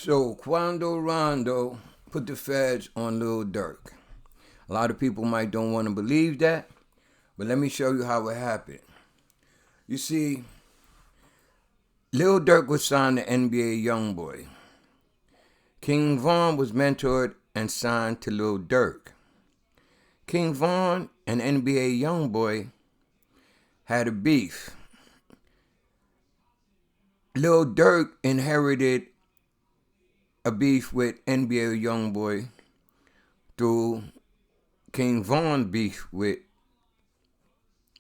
So Quando Rondo put the feds on Lil Durk. A lot of people might don't want to believe that, but let me show you how it happened. You see, Lil Durk was signed to NBA YoungBoy. King Von was mentored and signed to Lil Durk. King Von and NBA YoungBoy had a beef. Lil Durk inherited a beef with NBA YoungBoy through King Von beef with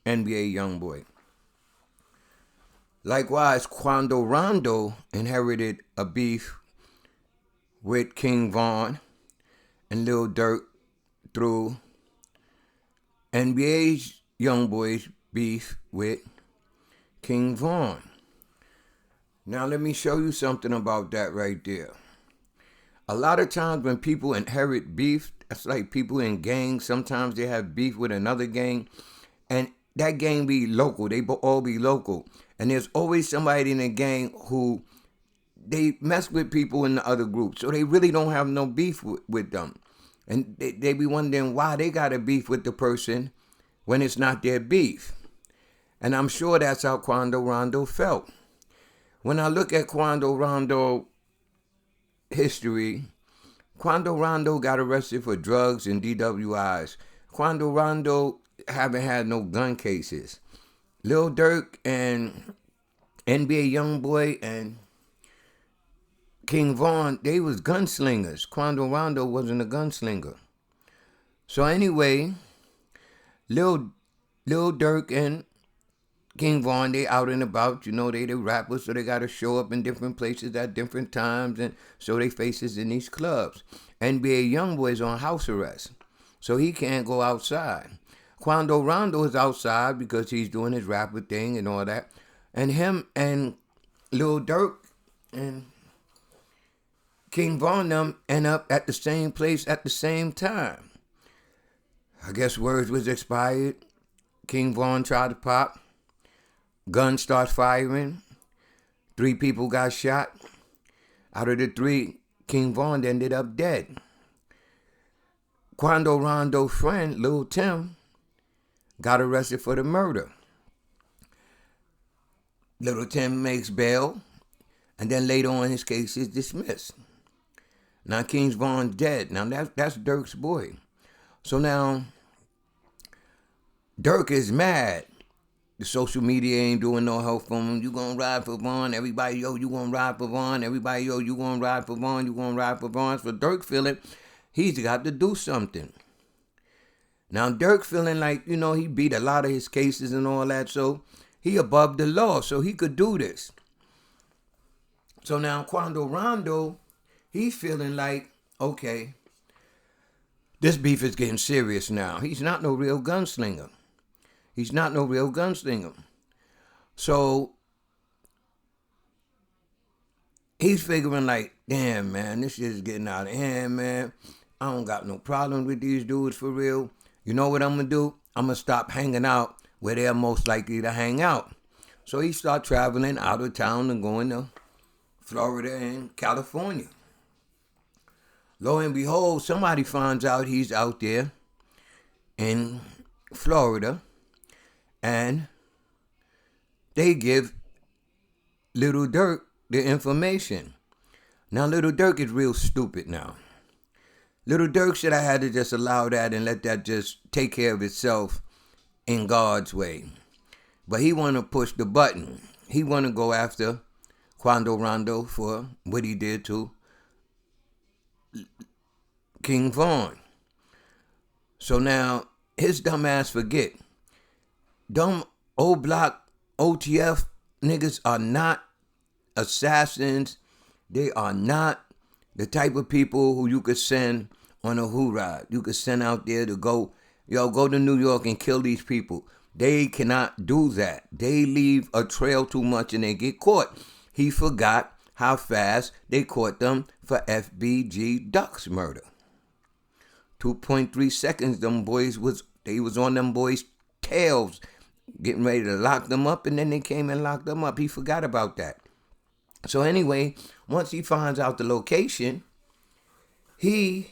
NBA YoungBoy. Likewise, Quando Rondo inherited a beef with King Von and Lil Durk through NBA's YoungBoy's beef with King Von. Now let me show you something about that right there. A lot of times when people inherit beef, that's like people in gangs. Sometimes they have beef with another gang, and that gang be local. They all be local. And there's always somebody in the gang who they mess with people in the other group. So they really don't have no beef with them. And they be wondering why they got a beef with the person when it's not their beef. And I'm sure that's how Quando Rondo felt. When I look at Quando Rondo history, Quando Rondo got arrested for drugs and DWIs. Quando Rondo haven't had no gun cases. Lil Durk and NBA YoungBoy and King Von, they was gunslingers. Quando Rondo wasn't a gunslinger. So anyway, Lil Durk and King Von, they out and about, they the rappers, so they got to show up in different places at different times and show their faces in these clubs. NBA YoungBoy's on house arrest, so he can't go outside. Quando Rondo is outside because he's doing his rapper thing and all that. And him and Lil Durk and King Von them end up at the same place at the same time. I guess words was expired. King Von tried to pop. Gun starts firing. 3 people got shot. Out of the 3, King Von ended up dead. Quando Rondo's friend, Lil Tim, got arrested for the murder. Little Tim makes bail, and then later on his case is dismissed. Now King Von's dead. Now that's Durk's boy. So now Durk is mad. The social media ain't doing no help for him. You gonna ride for Von? Everybody, you gonna ride for Von? Everybody, you gonna ride for Von? You gonna ride for Von? So Durk feeling he's got to do something. Now Durk feeling like, he beat a lot of his cases and all that, so he above the law, so he could do this. So now Quando Rondo, he's feeling like, okay, this beef is getting serious now. He's not no real gunslinger. So he's figuring like, damn, man, this shit is getting out of hand, man. I don't got no problem with these dudes for real. You know what I'm going to do? I'm going to stop hanging out where they're most likely to hang out. So he start traveling out of town and going to Florida and California. Lo and behold, somebody finds out he's out there in Florida, and they give Little Durk the information. Now, Little Durk is real stupid now. Little Durk should have had to just allow that and let that just take care of itself in God's way. But he want to push the button. He want to go after Quando Rondo for what he did to King Von. So now his dumb ass forget. Dumb old block OTF niggas are not assassins. They are not the type of people who you could send on a hoorah. You could send out there to go to New York and kill these people. They cannot do that. They leave a trail too much and they get caught. He forgot how fast they caught them for FBG Ducks murder. 2.3 seconds, them boys was on them boys' tails, getting ready to lock them up, and then they came and locked them up. He forgot about that. So anyway, once he finds out the location, he,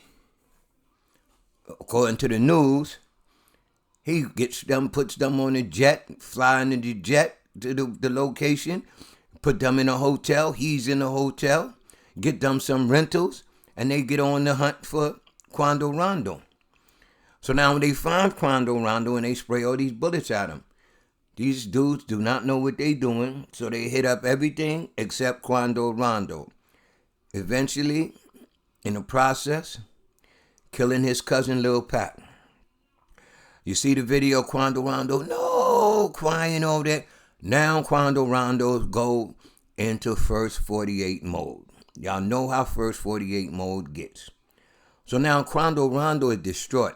according to the news, he gets them, puts them on a jet, flying in the jet to the location, put them in a hotel. He's in a hotel, get them some rentals, and they get on the hunt for Quando Rondo. So now when they find Quando Rondo and they spray all these bullets at him, these dudes do not know what they're doing, so they hit up everything except Quando Rondo. Eventually, in the process, killing his cousin Lil Pat. You see the video, Quando Rondo, no, crying over that. Now Quando Rondo go into first 48 mode. Y'all know how first 48 mode gets. So now Quando Rondo is distraught.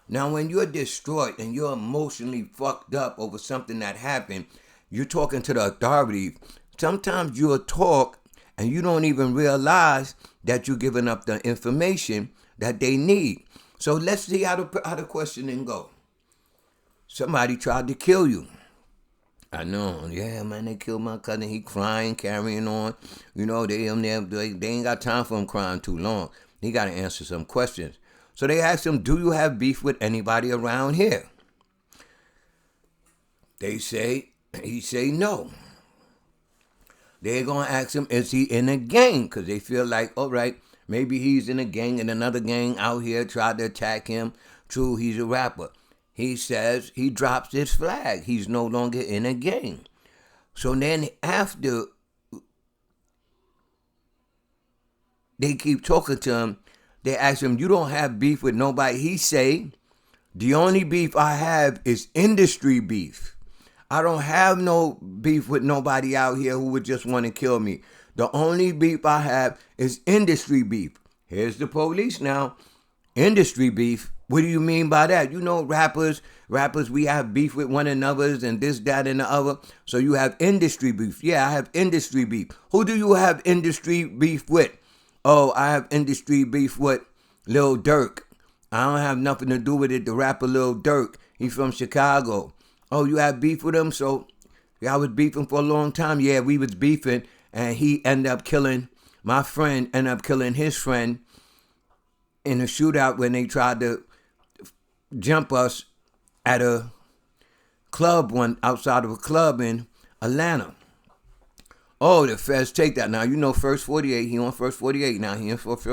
Now when you're distraught and you're emotionally fucked up over something that happened, you're talking to the authorities. Sometimes you'll talk and you don't even realize that you're giving up the information that they need. So let's see how the questioning go. Somebody tried to kill you. I know, yeah, man, they killed my cousin. He crying, carrying on. You know, they ain't got time for him crying too long. He got to answer some questions. So they asked him, do you have beef with anybody around here? He say no. They're going to ask him, is he in a gang? Because they feel like, all right, maybe he's in a gang and another gang out here tried to attack him. True, he's a rapper. He says he drops his flag. He's no longer in a gang. So then after they keep talking to him, they ask him, you don't have beef with nobody. He say, the only beef I have is industry beef. I don't have no beef with nobody out here who would just want to kill me. The only beef I have is industry beef. Here's the police now. Industry beef? What do you mean by that? You know, rappers, we have beef with one another and this, that, and the other. So you have industry beef. Yeah, I have industry beef. Who do you have industry beef with? Oh, I have industry beef with Lil Durk. I don't have nothing to do with it. The rapper Lil Durk. He's from Chicago. Oh, you have beef with him? So, yeah, I was beefing for a long time. Yeah, we was beefing. And he ended up killing, my friend ended up killing his friend in a shootout when they tried to jump us at a club, outside of a club in Atlanta. Oh, the feds take that. Now, you know, first 48, he on first 48 now. He in first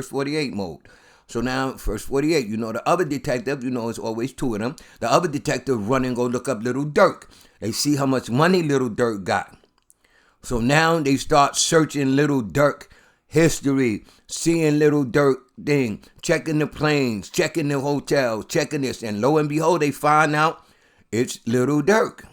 48 mode. So now, first 48, you know, the other detective, you know, it's always two of them. The other detective run and go look up Little Durk. They see how much money Little Durk got. So now they start searching Little Durk history, seeing Little Durk thing, checking the planes, checking the hotels, checking this. And lo and behold, they find out it's Little Durk.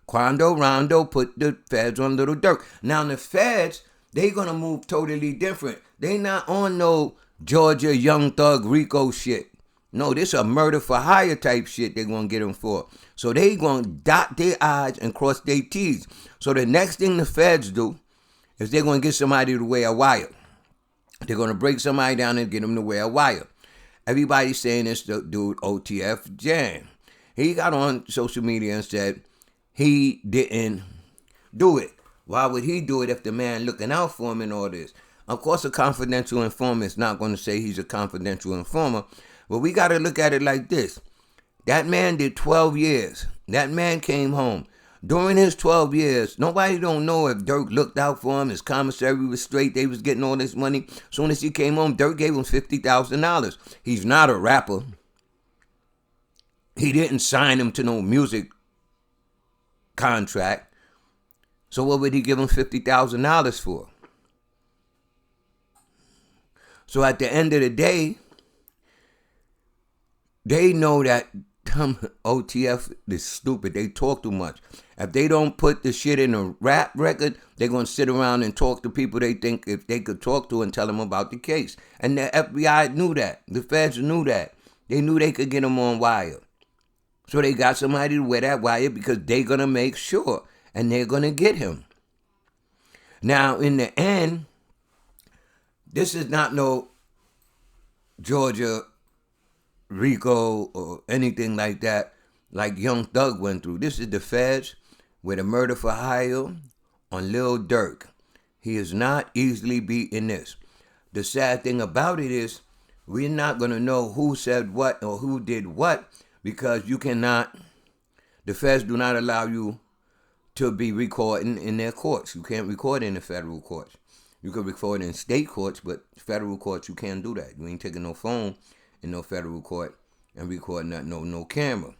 Quando Rondo put the feds on Little Durk. Now the feds, they gonna move totally different. They not on no Georgia Young Thug Rico shit. No, this a murder for hire type shit they gonna get them for. So they gonna dot their I's and cross their T's. So the next thing the feds do is they're gonna get somebody to wear a wire. They're gonna break somebody down and get them to wear a wire. Everybody's saying it's the dude OTF Jan. He got on social media and said, he didn't do it. Why would he do it if the man looking out for him and all this? Of course, a confidential informant is not going to say he's a confidential informer, but we got to look at it like this. That man did 12 years. That man came home. During his 12 years, nobody don't know if Durk looked out for him. His commissary was straight. They was getting all this money. As soon as he came home, Durk gave him $50,000. He's not a rapper. He didn't sign him to no music contract. So what would he give him $50,000 for? So at the end of the day, they know that OTF is stupid. They talk too much. If they don't put the shit in a rap record, they're going to sit around and talk to people they think if they could talk to and tell them about the case. And the FBI knew that. The feds knew that. They knew they could get him on wire. So they got somebody to wear that wire because they're going to make sure. And they're going to get him. Now, in the end, this is not no Georgia Rico or anything like that, like Young Thug went through. This is the feds with a murder for hire on Lil Durk. He is not easily beat in this. The sad thing about it is we're not going to know who said what or who did what because you cannot, the feds do not allow you to be recording in their courts. You can't record in the federal courts. You can record in state courts, but federal courts, you can't do that. You ain't taking no phone in no federal court and recording that, no camera.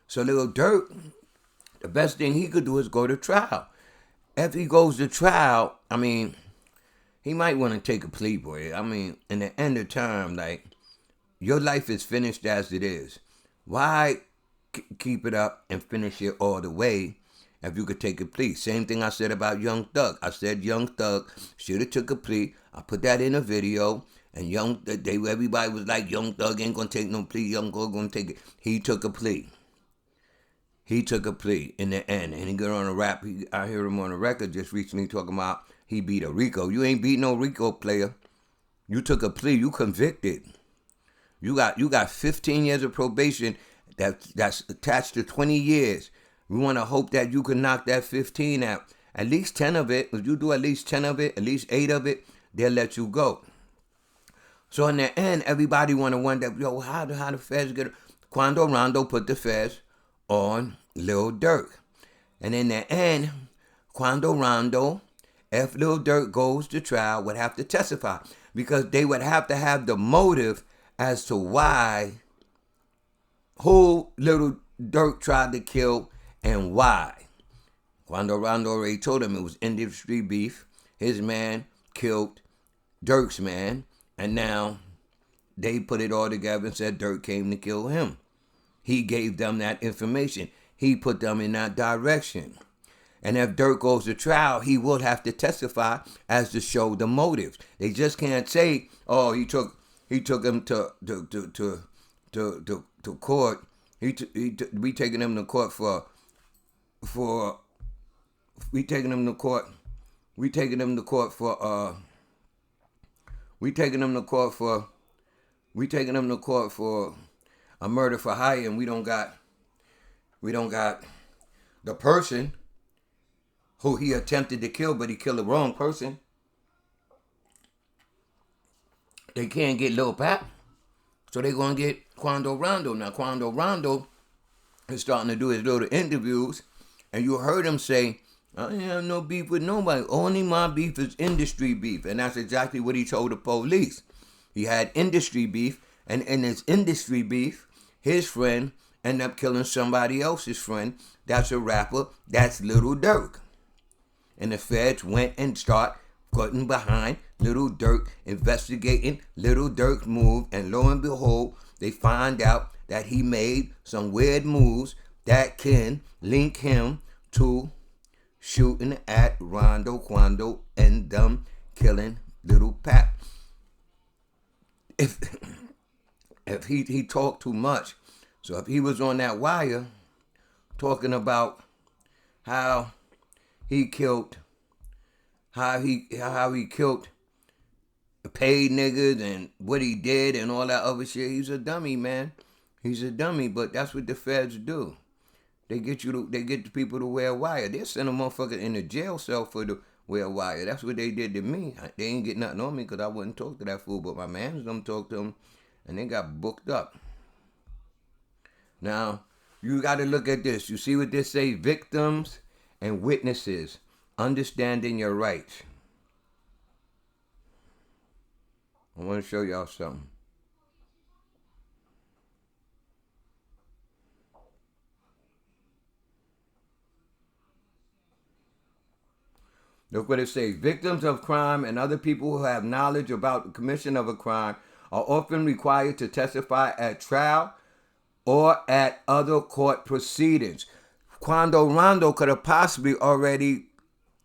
So Lil Durk, the best thing he could do is go to trial. If he goes to trial, I mean, he might want to take a plea, boy. I mean, in the end of time, like, your life is finished as it is. Why keep it up and finish it all the way if you could take a plea? Same thing I said about Young Thug. I said Young Thug should have took a plea. I put that in a video, and everybody was like, Young Thug ain't gonna take no plea. Young Thug gonna take it. He took a plea. He took a plea in the end, and he got on a rap. I heard him on a record just recently talking about he beat a Rico. You ain't beat no Rico player. You took a plea. You convicted. You got 15 years of probation that's attached to 20 years. We want to hope that you can knock that 15 out. At least 10 of it. If you do at least 10 of it, at least 8 of it, they'll let you go. So in the end, everybody want to wonder, yo, how the feds get it? Quando Rondo put the feds on Lil Durk. And in the end, Quando Rondo, if Lil Durk goes to trial, would have to testify because they would have to have the motive as to who Lil Durk tried to kill and why. Quando Rondo already told him it was industry beef. His man killed Durk's man, and now they put it all together and said Durk came to kill him. He gave them that information. He put them in that direction. And if Durk goes to trial, he will have to testify as to show the motives. They just can't say, "Oh, he took him to court. We taking him to court for a murder for hire, and we don't got the person who he attempted to kill, but he killed the wrong person." They can't get Lil Pap, so they're going to get Quando Rondo. Now, Quando Rondo is starting to do his little interviews, and you heard him say, "I ain't have no beef with nobody. Only my beef is industry beef." And that's exactly what he told the police. He had industry beef, and in his industry beef, his friend ended up killing somebody else's friend. That's a rapper. That's Lil Durk. And the feds went and start getting behind Lil Durk, investigating Lil Durk's move, and lo and behold, they find out that he made some weird moves that can link him to shooting at Rondo, Quando, and them killing Lil Pap. If he talked too much, so if he was on that wire talking about how he killed paid niggas and what he did and all that other shit, he's a dummy, man. He's a dummy, but that's what the feds do. They get the people to wear a wire. They send a motherfucker in a jail cell for the wear a wire. That's what they did to me. They ain't get nothing on me because I wouldn't talk to that fool, but my mans them talked to him, and they got booked up. Now, you got to look at this. You see what this say? Victims and witnesses. Understanding your rights. I want to show y'all something. Look what it says. Victims of crime and other people who have knowledge about the commission of a crime are often required to testify at trial or at other court proceedings. Quando Rondo could have possibly already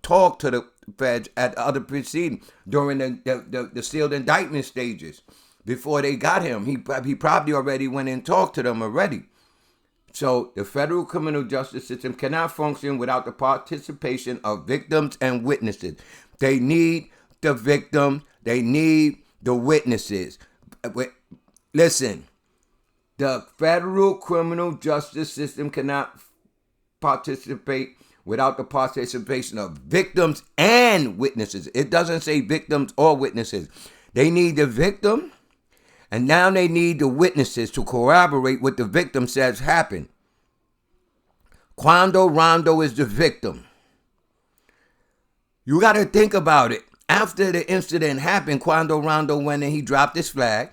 talked to the feds at other proceedings during the sealed indictment stages before they got him. He probably already went and talked to them already. So the federal criminal justice system cannot function without the participation of victims and witnesses. They need the victim. They need the witnesses. Listen, the federal criminal justice system cannot participate without the participation of victims and witnesses. It doesn't say victims or witnesses. They need the victim, and now they need the witnesses to corroborate what the victim says happened. Quando Rondo is the victim. You got to think about it. After the incident happened, Quando Rondo went and he dropped his flag.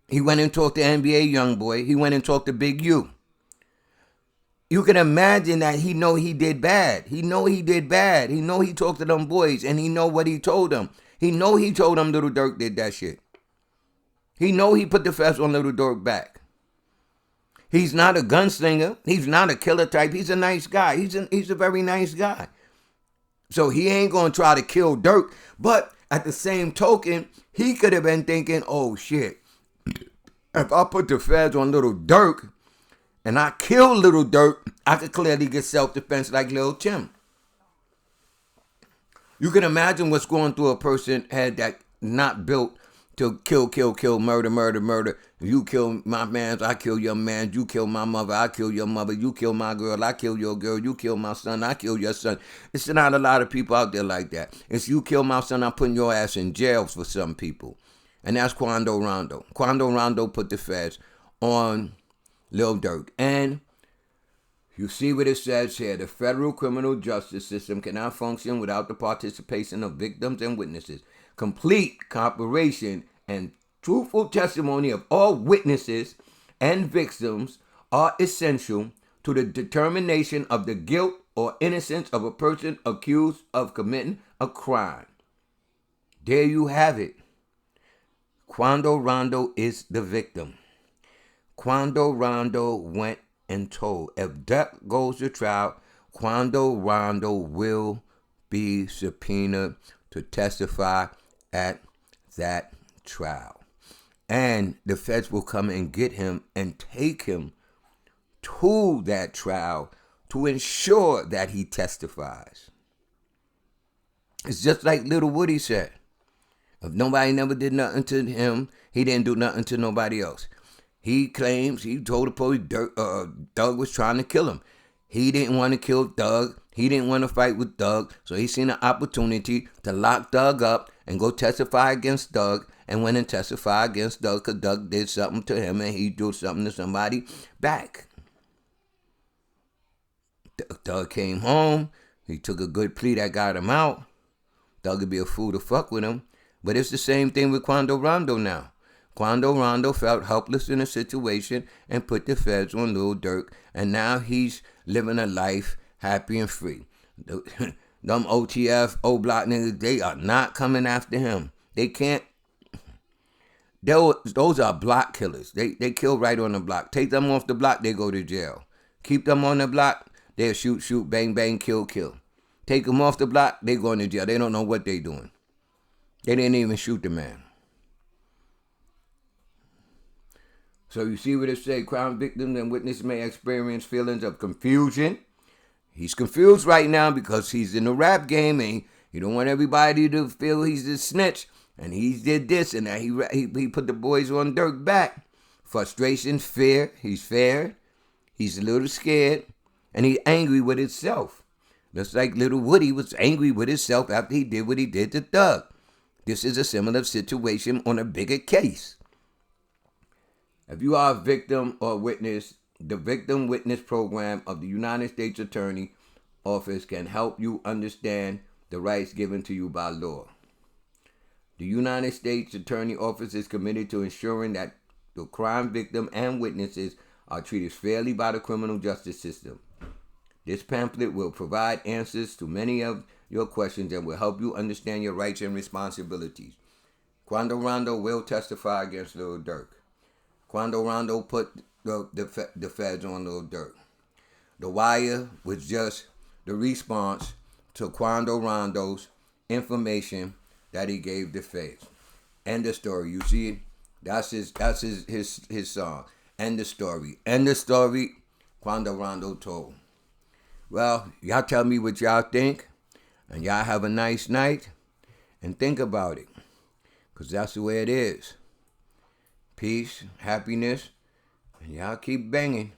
He went and talked to NBA YoungBoy. He went and talked to Big U. You can imagine that he know he did bad. He know he did bad. He know he talked to them boys, and he know what he told them. He know he told them Little Durk did that shit. He know he put the feds on Little Durk back. He's not a gunslinger. He's not a killer type. He's a nice guy. He's a very nice guy. So he ain't going to try to kill Durk. But at the same token, he could have been thinking, oh shit, if I put the feds on Little Durk and I kill Little Durk, I could clearly get self-defense like Lil Tim. You can imagine what's going through a person's head that not built to kill, murder. You kill my mans, I kill your man. You kill my mother, I kill your mother. You kill my girl, I kill your girl. You kill my son, I kill your son. It's not a lot of people out there like that. It's you kill my son, I'm putting your ass in jail for some people. And that's Quando Rondo. Quando Rondo put the feds on Lil Durk. And you see what it says here. The federal criminal justice system cannot function without the participation of victims and witnesses. Complete cooperation and truthful testimony of all witnesses and victims are essential to the determination of the guilt or innocence of a person accused of committing a crime. There you have it. Quando Rondo is the victim. Quando Rondo went and told. If DURK goes to trial, Quando Rondo will be subpoenaed to testify at that trial. And the feds will come and get him and take him to that trial to ensure that he testifies. It's just like Little Woody said. If nobody never did nothing to him, he didn't do nothing to nobody else. He claims, he told the police Doug was trying to kill him. He didn't want to kill Doug. He didn't want to fight with Doug. So he seen an opportunity to lock Doug up and go testify against Doug, and went and testify against Doug because Doug did something to him and he did something to somebody back. Doug came home. He took a good plea that got him out. Doug would be a fool to fuck with him. But it's the same thing with Quando Rondo now. Quando Rondo felt helpless in a situation and put the feds on Lil Durk, and now he's living a life happy and free. Them OTF, O-Block niggas, they are not coming after him. They can't. Those are block killers. They kill right on the block. Take them off the block, they go to jail. Keep them on the block, they'll shoot, bang, bang, kill. Take them off the block, they going to jail. They don't know what they doing. They didn't even shoot the man. So you see what it say, crime victims and witnesses may experience feelings of confusion. He's confused right now because he's in the rap game and he don't want everybody to feel he's a snitch. And he did this and that. He put the boys on Durk back. Frustration, fear. He's fair. He's a little scared. And he's angry with himself. Just like Little Woody was angry with himself after he did what he did to Doug. This is a similar situation on a bigger case. If you are a victim or witness, the Victim Witness Program of the United States Attorney Office can help you understand the rights given to you by law. The United States Attorney Office is committed to ensuring that the crime victim and witnesses are treated fairly by the criminal justice system. This pamphlet will provide answers to many of your questions and will help you understand your rights and responsibilities. Quando Rondo will testify against Lil Durk. Quando Rondo put the feds on Lil Durk. The Wire was just the response to Quando Rondo's information that he gave the feds. End the story. You see it? That's his song. End the story. End the story. Quando Rondo told. Well, y'all tell me what y'all think, and y'all have a nice night, and think about it, because that's the way it is. Peace, happiness, and y'all keep banging.